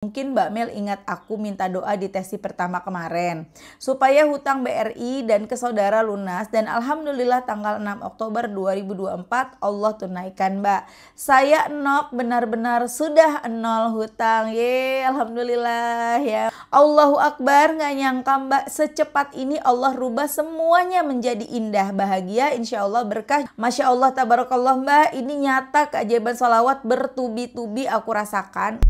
Mungkin Mbak Mel ingat aku minta doa di tesi pertama kemarin supaya hutang BRI dan ke saudara lunas, dan alhamdulillah tanggal 6 Oktober 2024 Allah tunaikan Mbak. Saya enok, benar-benar sudah nol hutang. Alhamdulillah ya. Allahu Akbar, nggak nyangka Mbak secepat ini Allah rubah semuanya menjadi indah, bahagia, insya Allah berkah. Masya Allah tabarakallah Mbak, ini nyata keajaiban sholawat bertubi-tubi aku rasakan.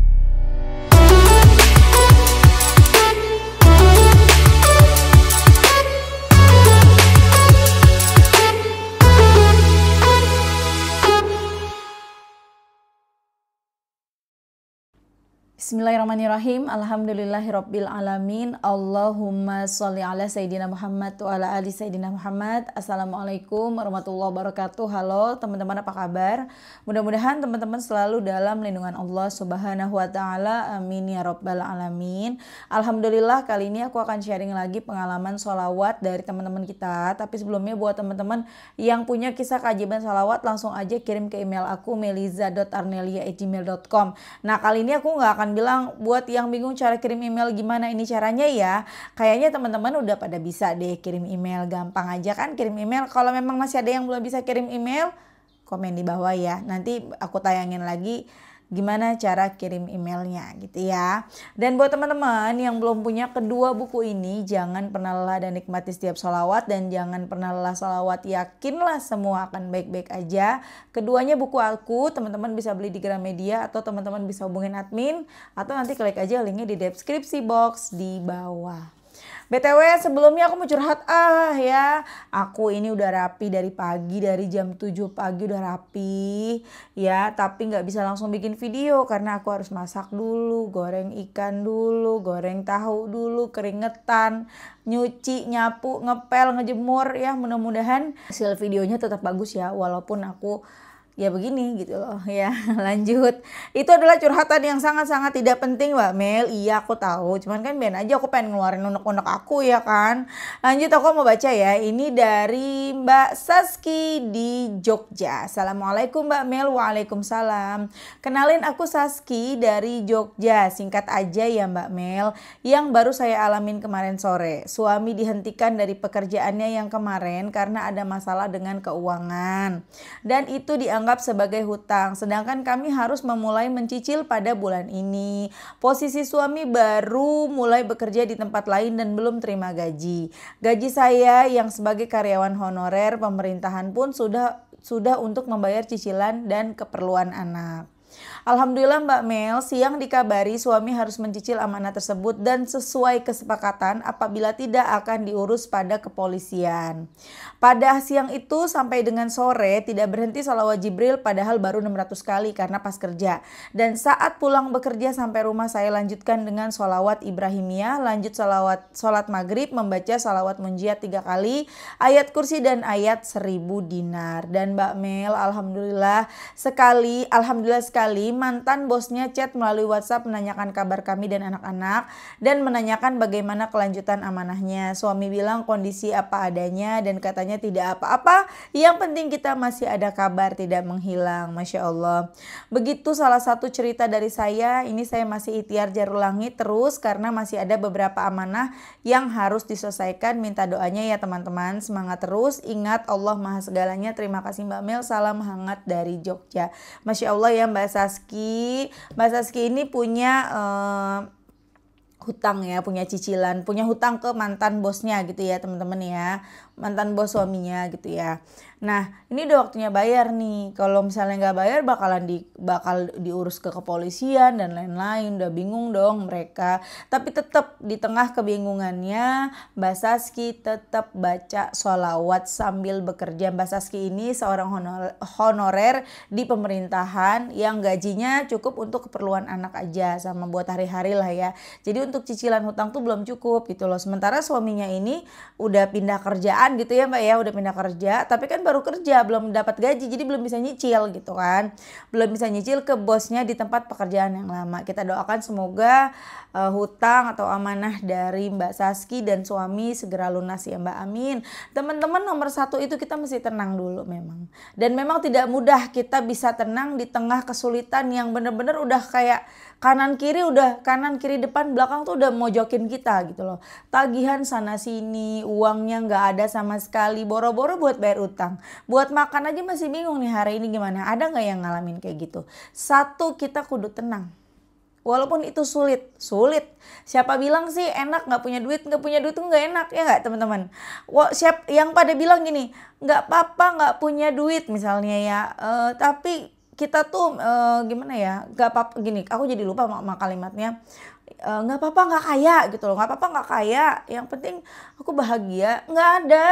Bismillahirrahmanirrahim. Alhamdulillahirabbil alamin. Allahumma sholli ala Sayyidina Muhammad wa ala ali Sayyidina Muhammad. Assalamualaikum warahmatullahi wabarakatuh. Halo teman-teman, apa kabar? Mudah-mudahan teman-teman selalu dalam lindungan Allah Subhanahu wa taala. Amin ya rabbal alamin. Alhamdulillah, kali ini aku akan sharing lagi pengalaman sholawat dari teman-teman kita. Tapi sebelumnya buat teman-teman yang punya kisah keajaiban sholawat, langsung aja kirim ke email aku meliza.arnelia@gmail.com. Nah, kali ini aku nggak akan bilang buat yang bingung cara kirim email gimana ini caranya ya. Kayaknya teman-teman udah pada bisa deh kirim email, gampang aja kan kirim email. Kalau memang masih ada yang belum bisa kirim email, komen di bawah ya. Nanti aku tayangin lagi gimana cara kirim emailnya gitu ya. Dan buat teman-teman yang belum punya kedua buku ini, jangan pernah lelah dan nikmati setiap sholawat, dan jangan pernah lelah sholawat, yakinlah semua akan baik-baik aja. Keduanya buku aku, teman-teman bisa beli di Gramedia atau teman-teman bisa hubungin admin, atau nanti klik aja linknya di deskripsi box di bawah. BTW sebelumnya aku mau curhat ya. Aku ini udah rapi dari pagi, dari jam 7 pagi udah rapi ya. Tapi gak bisa langsung bikin video karena aku harus masak dulu, goreng ikan dulu, goreng tahu dulu, keringetan, nyuci, nyapu, ngepel, ngejemur ya. Mudah-mudahan hasil videonya tetap bagus ya, walaupun aku ya begini gitu loh ya. Lanjut, itu adalah curhatan yang sangat-sangat tidak penting Mbak Mel. Iya aku tahu, cuman kan ben aja aku pengen ngeluarin unek-unek aku ya kan. Lanjut, aku mau baca ya. Ini dari Mbak Saski di Jogja. Assalamualaikum Mbak Mel. Waalaikumsalam. Kenalin, aku Saski dari Jogja. Singkat aja ya Mbak Mel, yang baru saya alamin kemarin sore. Suami dihentikan dari pekerjaannya yang kemarin karena ada masalah dengan keuangan, dan itu dianggap sebagai hutang, sedangkan kami harus memulai mencicil pada bulan ini. Posisi suami baru mulai bekerja di tempat lain dan belum terima gaji. Gaji saya yang sebagai karyawan honorer pemerintahan pun sudah untuk membayar cicilan dan keperluan anak. Alhamdulillah Mbak Mel, siang dikabari suami harus mencicil amanah tersebut dan sesuai kesepakatan apabila tidak akan diurus pada kepolisian. Pada siang itu sampai dengan sore tidak berhenti sholawat Jibril, padahal baru 600 kali karena pas kerja. Dan saat pulang bekerja sampai rumah saya lanjutkan dengan sholawat Ibrahimiyah, lanjut sholat maghrib membaca sholawat munjiat 3 kali, ayat kursi dan ayat 1000 dinar. Dan Mbak Mel, alhamdulillah sekali mantan bosnya chat melalui WhatsApp menanyakan kabar kami dan anak-anak dan menanyakan bagaimana kelanjutan amanahnya. Suami bilang kondisi apa adanya dan katanya tidak apa-apa, yang penting kita masih ada kabar, tidak menghilang. Masya Allah. Begitu salah satu cerita dari saya. Ini saya masih ikhtiar jarul langit terus karena masih ada beberapa amanah yang harus diselesaikan. Minta doanya ya teman-teman, semangat terus, ingat Allah maha segalanya. Terima kasih Mbak Mel, salam hangat dari Jogja. Masya Allah ya Mbak Saski. Mbak Saski ini punya hutang ya, punya cicilan, punya hutang ke mantan bosnya gitu ya teman-teman ya, mantan bos suaminya gitu ya. Nah ini udah waktunya bayar nih. Kalau misalnya nggak bayar bakal diurus ke kepolisian dan lain-lain. Udah bingung dong mereka. Tapi tetap di tengah kebingungannya Mbak Saski tetap baca sholawat sambil bekerja. Mbak Saski ini seorang honorer di pemerintahan yang gajinya cukup untuk keperluan anak aja sama buat hari-hari lah ya. Jadi untuk cicilan hutang tuh belum cukup gitu loh. Sementara suaminya ini udah pindah kerjaan gitu ya Mbak ya, udah pindah kerja. Tapi kan baru kerja, belum dapat gaji, jadi belum bisa nyicil gitu kan. Belum bisa nyicil ke bosnya di tempat pekerjaan yang lama. Kita doakan semoga hutang atau amanah dari Mbak Saski dan suami segera lunas ya Mbak, amin. Teman-teman, nomor satu itu kita mesti tenang dulu memang. Dan memang tidak mudah kita bisa tenang di tengah kesulitan yang benar-benar udah kayak kanan kiri depan belakang tuh udah mojokin kita gitu loh. Tagihan sana sini, uangnya nggak ada sama sekali, boro-boro buat bayar utang. Buat makan aja masih bingung nih hari ini gimana. Ada nggak yang ngalamin kayak gitu? Satu, kita kudu tenang. Walaupun itu sulit. Siapa bilang sih enak nggak punya duit tuh nggak enak, ya nggak teman-teman? Yang pada bilang gini, nggak apa-apa nggak punya duit misalnya ya, tapi kita tuh gimana ya, nggak apa-apa gini, aku jadi lupa sama kalimatnya, nggak apa-apa nggak kaya gitu loh, nggak apa-apa nggak kaya, yang penting aku bahagia. Nggak ada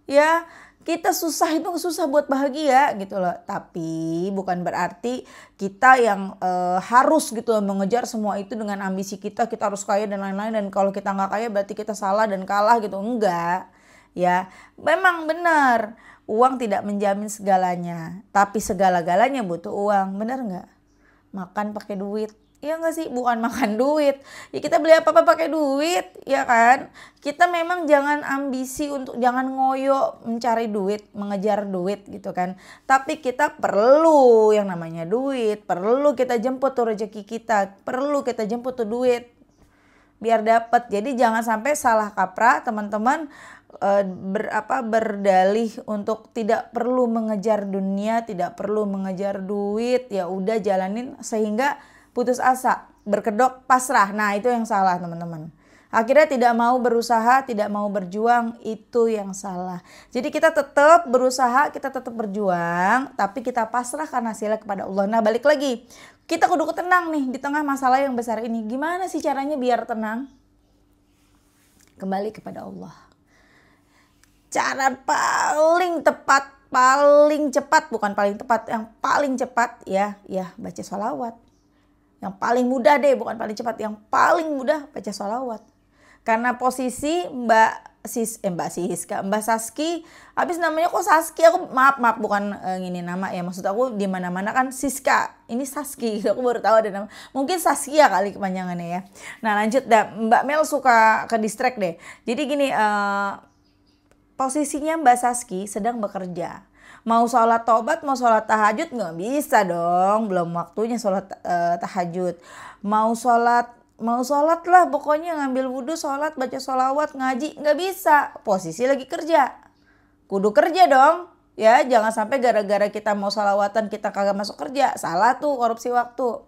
ya, kita susah itu susah buat bahagia gitu loh. Tapi bukan berarti kita yang harus gitu loh, mengejar semua itu dengan ambisi kita harus kaya dan lain-lain, dan kalau kita nggak kaya berarti kita salah dan kalah gitu. Enggak ya, memang benar uang tidak menjamin segalanya, tapi segala-galanya butuh uang, benar nggak? Makan pakai duit, ya nggak sih? Bukan makan duit, ya kita beli apa-apa pakai duit, ya kan? Kita memang jangan ambisi jangan ngoyo mencari duit, mengejar duit gitu kan. Tapi kita perlu yang namanya duit, perlu kita jemput tuh rezeki kita, perlu kita jemput tuh duit biar dapat. Jadi jangan sampai salah kaprah teman-teman, berdalih untuk tidak perlu mengejar dunia, tidak perlu mengejar duit, ya udah jalanin sehingga putus asa, berkedok, pasrah. Nah, itu yang salah teman-teman. Akhirnya tidak mau berusaha, tidak mau berjuang, itu yang salah. Jadi kita tetap berusaha, kita tetap berjuang, tapi kita pasrahkan hasilnya kepada Allah. Nah, balik lagi, kita kudu tenang nih di tengah masalah yang besar ini. Gimana sih caranya biar tenang? Kembali kepada Allah. Cara paling tepat, paling cepat, bukan paling tepat, yang paling cepat ya baca sholawat. Yang paling mudah deh, bukan paling cepat, yang paling mudah baca sholawat. Karena posisi Mbak Saski, habis namanya kok Saski, aku maaf bukan ini nama ya, maksud aku di mana-mana kan Siska, ini Saski, aku baru tahu ada nama, mungkin Saskia kali kepanjangannya ya. Nah lanjut dah, Mbak Mel suka ke distract deh. Jadi gini, posisinya Mbak Saski sedang bekerja. Mau sholat taubat, mau sholat tahajud nggak bisa dong, belum waktunya sholat tahajud. Mau sholat lah, pokoknya ngambil wudhu, sholat, baca sholawat, ngaji, nggak bisa. Posisi lagi kerja, kudu kerja dong. Ya jangan sampai gara-gara kita mau sholawatan kita kagak masuk kerja, salah tuh, korupsi waktu.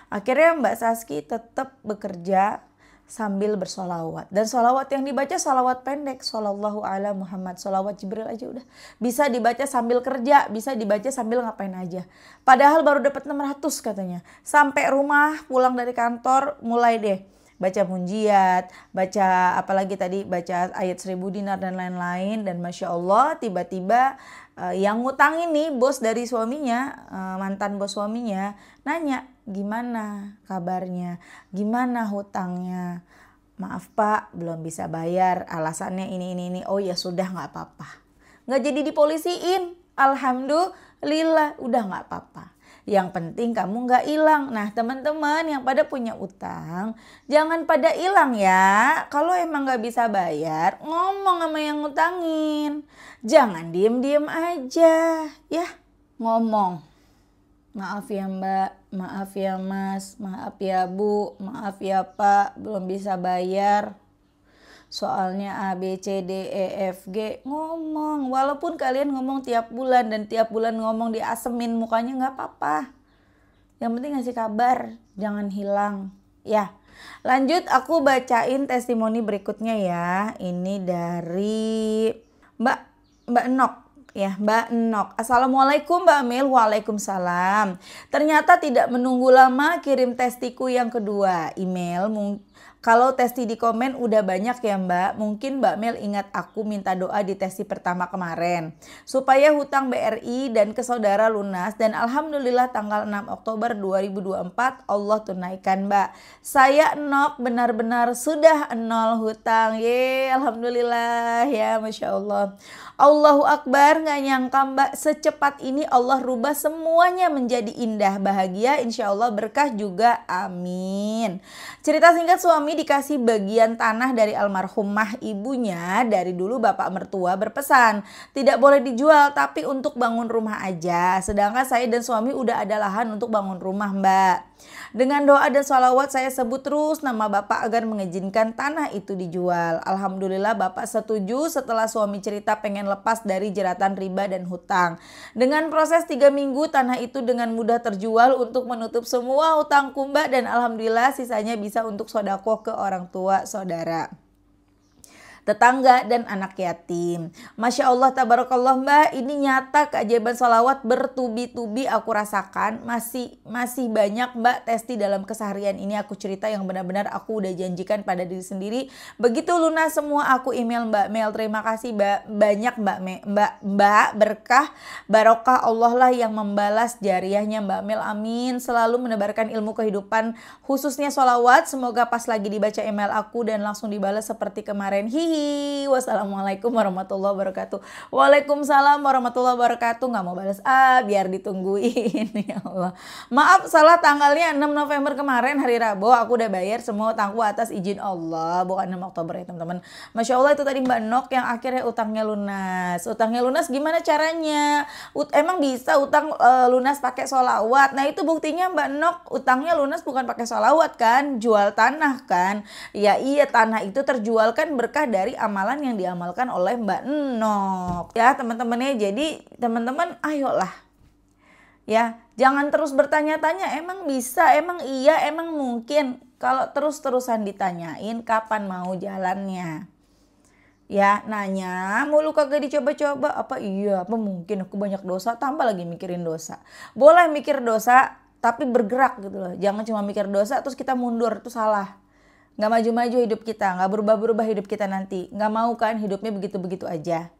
Akhirnya Mbak Saski tetap bekerja sambil bersolawat. Dan solawat yang dibaca solawat pendek. Sallallahu ala Muhammad. Solawat Jibril aja udah. Bisa dibaca sambil kerja. Bisa dibaca sambil ngapain aja. Padahal baru dapat 600 katanya. Sampai rumah pulang dari kantor mulai deh. Baca munjiat. Baca apalagi tadi. Baca ayat 1000 dinar dan lain-lain. Dan Masya Allah tiba-tiba yang ngutang ini bos dari suaminya. Mantan bos suaminya. Nanya. Gimana kabarnya? Gimana hutangnya? Maaf Pak, belum bisa bayar. Alasannya ini. Oh ya sudah, nggak apa-apa. Nggak jadi dipolisiin. Alhamdulillah, udah nggak apa-apa. Yang penting kamu nggak hilang. Nah teman-teman yang pada punya utang, jangan pada hilang ya. Kalau emang nggak bisa bayar, ngomong sama yang ngutangin. Jangan diem-diem aja, ya ngomong. Maaf ya Mbak, maaf ya Mas, maaf ya Bu, maaf ya Pak, belum bisa bayar. Soalnya A, B, C, D, E, F, G, ngomong. Walaupun kalian ngomong tiap bulan dan tiap bulan ngomong diasemin mukanya nggak apa-apa. Yang penting ngasih kabar, jangan hilang. Ya, lanjut aku bacain testimoni berikutnya ya. Ini dari Mbak Nok. Ya Mbak Nok. Assalamualaikum Mbak Mil. Waalaikumsalam. Ternyata tidak menunggu lama kirim testiku yang kedua. Email Kalau Testi di komen udah banyak ya Mbak, mungkin Mbak Mel ingat aku minta doa di Testi pertama kemarin. Supaya hutang BRI dan ke saudara lunas dan alhamdulillah tanggal 6 Oktober 2024 Allah tunaikan Mbak. Saya Nok benar-benar sudah nol hutang. Alhamdulillah ya Masya Allah. Allahu Akbar, gak nyangka Mbak secepat ini Allah rubah semuanya menjadi indah, bahagia, insya Allah berkah juga, amin. Cerita singkat, suami dikasih bagian tanah dari almarhumah ibunya. Dari dulu bapak mertua berpesan tidak boleh dijual tapi untuk bangun rumah aja. Sedangkan saya dan suami udah ada lahan untuk bangun rumah Mbak. Dengan doa dan sholawat saya sebut terus nama bapak agar mengizinkan tanah itu dijual. Alhamdulillah bapak setuju setelah suami cerita pengen lepas dari jeratan riba dan hutang. Dengan proses 3 minggu tanah itu dengan mudah terjual untuk menutup semua hutangku Mbak. Dan alhamdulillah sisanya bisa untuk sodako ke orang tua saudara, tetangga dan anak yatim. Masya Allah tabarakallah Mbak, ini nyata keajaiban sholawat bertubi-tubi aku rasakan. Masih banyak Mbak Testi dalam keseharian ini aku cerita yang benar-benar aku udah janjikan pada diri sendiri. Begitu lunas semua aku email Mbak Mel. Terima kasih banyak Mbak, berkah barokah Allah lah yang membalas jariahnya Mbak Mel, amin. Selalu menebarkan ilmu kehidupan khususnya sholawat. Semoga pas lagi dibaca email aku dan langsung dibalas seperti kemarin. Wassalamualaikum warahmatullahi wabarakatuh. Waalaikumsalam warahmatullahi wabarakatuh. Nggak mau balas biar ditungguin. Ya Allah, maaf salah tanggalnya 6 November kemarin hari Rabu. Aku udah bayar semua utangku atas izin Allah, bukan 6 Oktober ya teman-teman. Masya Allah, itu tadi Mbak Nok yang akhirnya utangnya lunas. Utangnya lunas gimana caranya? Emang bisa utang lunas pakai sholawat? Nah itu buktinya Mbak Nok utangnya lunas bukan pakai sholawat kan, jual tanah kan. Ya iya, tanah itu terjual kan berkah dari amalan yang diamalkan oleh Mbak Nok ya teman-teman ya. Jadi teman-teman ayolah ya, jangan terus bertanya-tanya emang bisa, emang iya, emang mungkin. Kalau terus-terusan ditanyain kapan mau jalannya ya, nanya mulu kagak dicoba-coba, apa iya, apa mungkin aku banyak dosa, tambah lagi mikirin dosa. Boleh mikir dosa tapi bergerak gitu loh, jangan cuma mikir dosa terus kita mundur, itu salah. Nggak maju-maju hidup kita, nggak berubah-berubah hidup kita nanti. Nggak mau kan hidupnya begitu-begitu aja.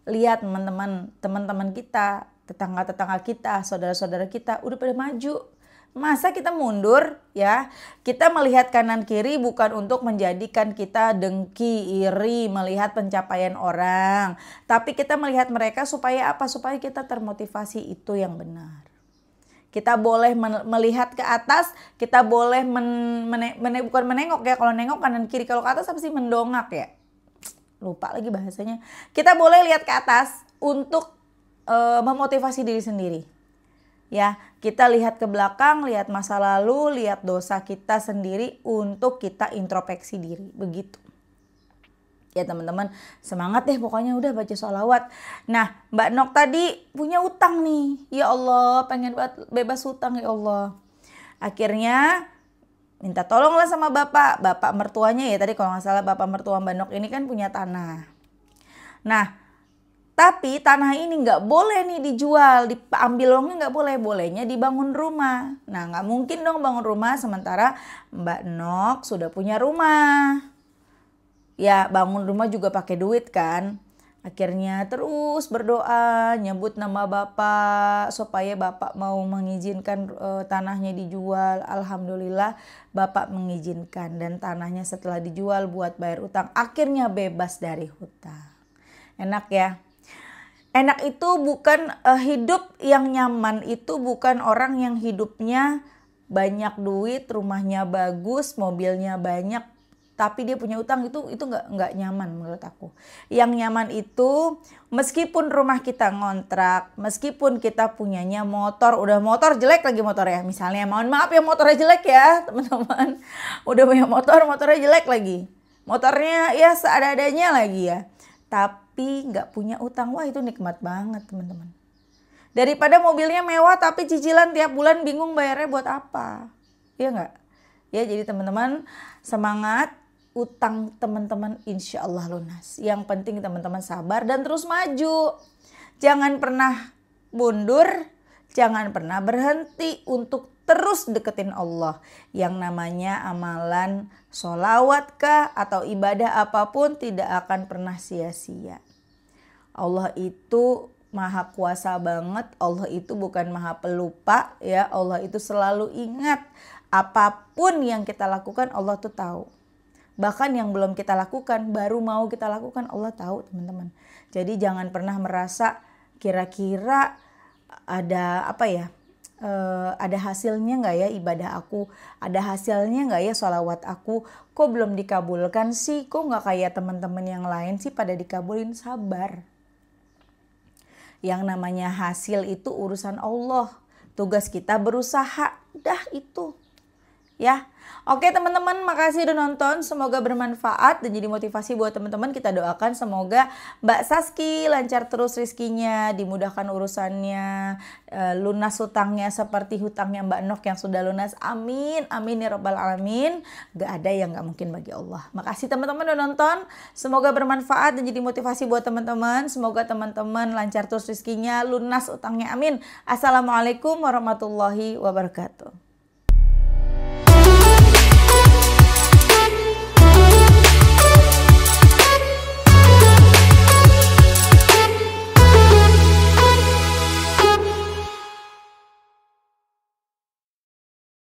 Lihat teman-teman kita, tetangga-tetangga kita, saudara-saudara kita udah pada maju. Masa kita mundur ya? Kita melihat kanan kiri bukan untuk menjadikan kita dengki, iri, melihat pencapaian orang. Tapi kita melihat mereka supaya apa? Supaya kita termotivasi, itu yang benar. Kita boleh melihat ke atas, kita boleh bukan menengok ya, kalau nengok kanan kiri, kalau ke atas apa sih, mendongak ya, lupa lagi bahasanya. Kita boleh lihat ke atas untuk memotivasi diri sendiri ya. Kita lihat ke belakang, lihat masa lalu, lihat dosa kita sendiri untuk kita introspeksi diri, begitu ya teman-teman. Semangat deh pokoknya, udah baca sholawat. Nah Mbak Nok tadi punya utang nih, ya Allah pengen bebas hutang ya Allah. Akhirnya minta tolonglah sama bapak mertuanya ya, tadi kalau nggak salah bapak mertua Mbak Nok ini kan punya tanah. Nah tapi tanah ini nggak boleh nih dijual, diambil uangnya nggak boleh, bolehnya dibangun rumah. Nah nggak mungkin dong bangun rumah sementara Mbak Nok sudah punya rumah. Ya bangun rumah juga pakai duit kan. Akhirnya terus berdoa, nyebut nama bapak supaya bapak mau mengizinkan tanahnya dijual. Alhamdulillah bapak mengizinkan dan tanahnya setelah dijual buat bayar utang. Akhirnya bebas dari hutang. Enak ya. Enak itu bukan hidup yang nyaman, itu bukan orang yang hidupnya banyak duit, rumahnya bagus, mobilnya banyak, tapi dia punya utang. Itu nggak nyaman menurut aku. Yang nyaman itu meskipun rumah kita ngontrak, meskipun kita punyanya motor, udah motor jelek lagi motornya, misalnya mohon maaf ya motornya jelek ya teman-teman, udah punya motornya jelek lagi, motornya ya seadanya lagi ya, tapi nggak punya utang, wah itu nikmat banget teman-teman. Daripada mobilnya mewah tapi cicilan tiap bulan bingung bayarnya buat apa, iya nggak? Ya jadi teman-teman semangat. Utang teman-teman insya Allah lunas. Yang penting teman-teman sabar dan terus maju. Jangan pernah mundur, Jangan pernah berhenti untuk terus deketin Allah. Yang namanya amalan sholawat kah atau ibadah apapun tidak akan pernah sia-sia. Allah itu maha kuasa banget, Allah itu bukan maha pelupa ya. Allah itu selalu ingat apapun yang kita lakukan Allah tuh tahu. Bahkan yang belum kita lakukan baru mau kita lakukan Allah tahu teman-teman. Jadi jangan pernah merasa kira-kira ada ada hasilnya nggak ya ibadah aku, ada hasilnya nggak ya sholawat aku, kok belum dikabulkan sih, kok nggak kayak teman-teman yang lain sih pada dikabulin. Sabar, yang namanya hasil itu urusan Allah, tugas kita berusaha, dah itu ya. Oke teman-teman, makasih udah nonton, semoga bermanfaat dan jadi motivasi buat teman-teman. Kita doakan semoga Mbak Saski lancar terus rezekinya, dimudahkan urusannya, lunas hutangnya seperti hutangnya Mbak Nok yang sudah lunas. Amin, amin ya robbal alamin. Gak ada yang gak mungkin bagi Allah. Makasih teman-teman udah nonton, semoga bermanfaat dan jadi motivasi buat teman-teman. Semoga teman-teman lancar terus rezekinya, lunas hutangnya, amin. Assalamualaikum warahmatullahi wabarakatuh.